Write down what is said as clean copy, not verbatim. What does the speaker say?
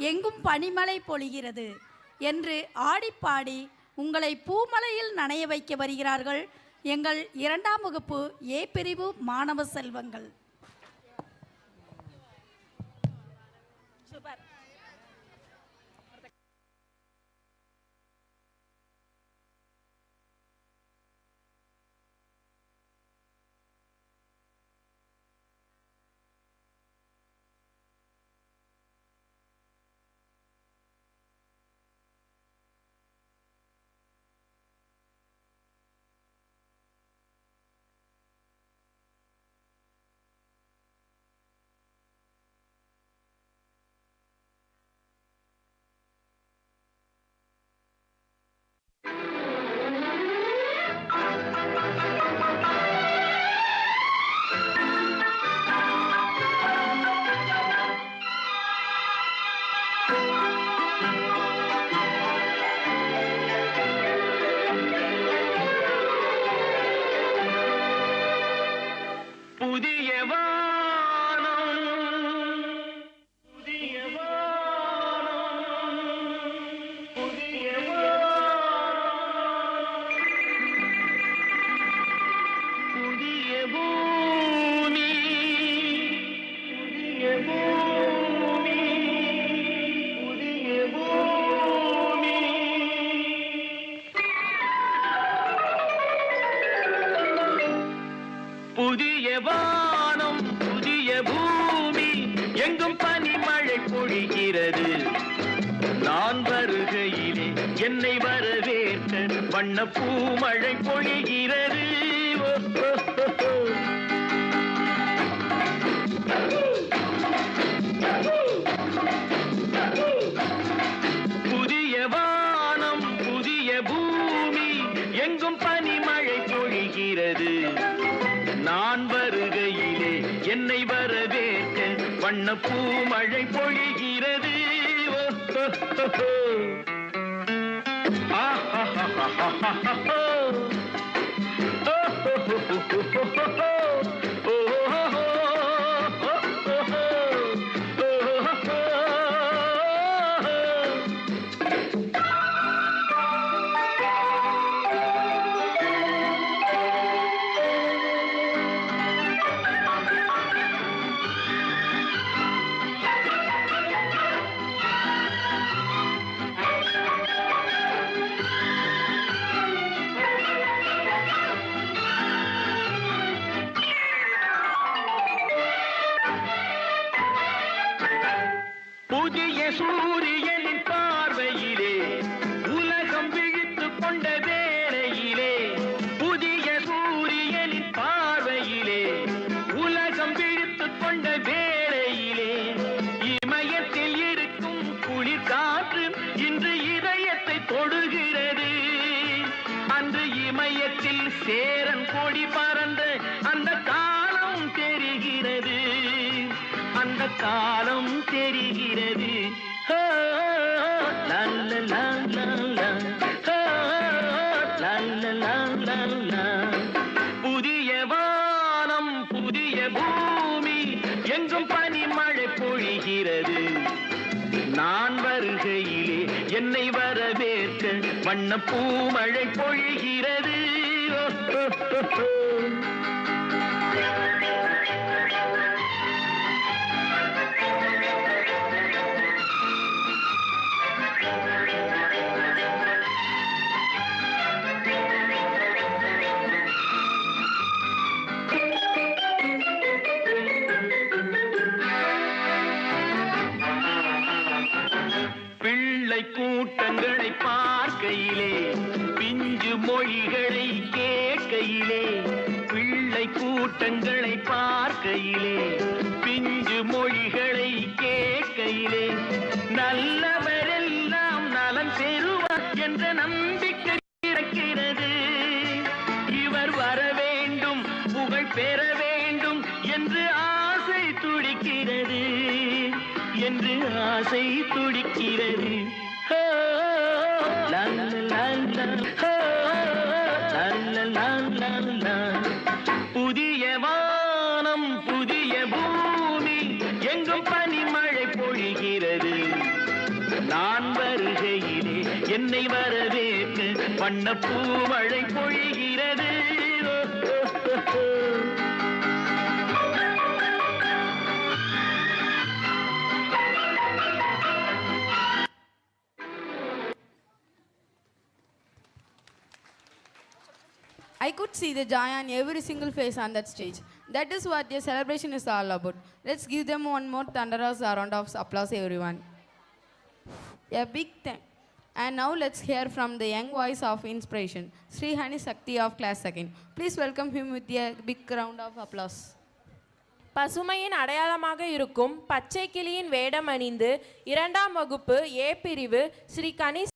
எங்கும் பனிமழை பொழிகிறது என்று ஆடிப்பாடி உங்களை பூமலையில் நனைய வைக்க வருகிறார்கள் எங்கள் 2ஆம் வகுப்பு ஏ பிரிவு மாணவ செல்வங்கள். புதிய வானம் புதிய பூமி எங்கும் பனிமழை பொழிகிறது. நான் வருகையிலே என்னை வரவேற்க வண்ண பூமழை பொழிகிறது. புதிய வானம் புதிய பூமி எங்கும் பனிமழை பொழிகிறது. நான் வருகையிலே என்னை வரவேற்க வண்ண பூமழை பொழிகிறது. புதிய சூரியனின் பார்வையிலே உலகம் விழித்துக் கொண்ட வேளையிலே, புதிய சூரியனின் பார்வையிலே உலகம் விழித்துக் கொண்ட வேளையிலே, இமயத்தில் இருக்கும் குளிர் காற்று இன்று இதயத்தை தொடுகிறது. அன்று இமயத்தில் சேரன் கொடி பறந்த அந்த காலம் தெரிகிறது. அந்த காலம் தெரிகிறது. புதிய வானம் புதிய பூமி எங்கும் பனிமழை பொழிகிறது. நான் வருகையிலே என்னை வரவேற்க வண்ண பூமழை பொழிகிறது. பிள்ளை கூட்டங்களை பார்க்கையிலே பிஞ்சு மொழிகளை கேட்கையிலே, பிள்ளை கூட்டங்களை பார்க்கையிலே பிஞ்சு மொழிகளை கேட்கையிலே, நல்லவரெல்லாம் நலம் பெறுவார் என்ற நம்பிக்கை இருக்கிறது. இவர் வர வேண்டும் புகழ் பெற வேண்டும் என்று ஆசை துடிக்கிறது. என்று ஆசை துடிக்கிறது. புதிய வானம் புதிய பூமி எங்கும் பனிமழை பொழிகிறது. நான் வருகையிலே என்னை வரவேற்று வண்ணப்பூ மழை பொழிகிறது. I could see the joy on every single face on that stage. That is what the celebration is all about. Let's give them one more thunderous round of applause, everyone. A big thank. And now let's hear from the young voice of inspiration, Sri Hani Sakti of class 2nd. Please welcome him with a big round of applause. பசுமையின் அடையாளமாக இருக்கும் பச்சை கிளியின் வேடம் அணிந்து 2ஆம் வகுப்பு ஏ பிரிவு ஸ்ரீ கணி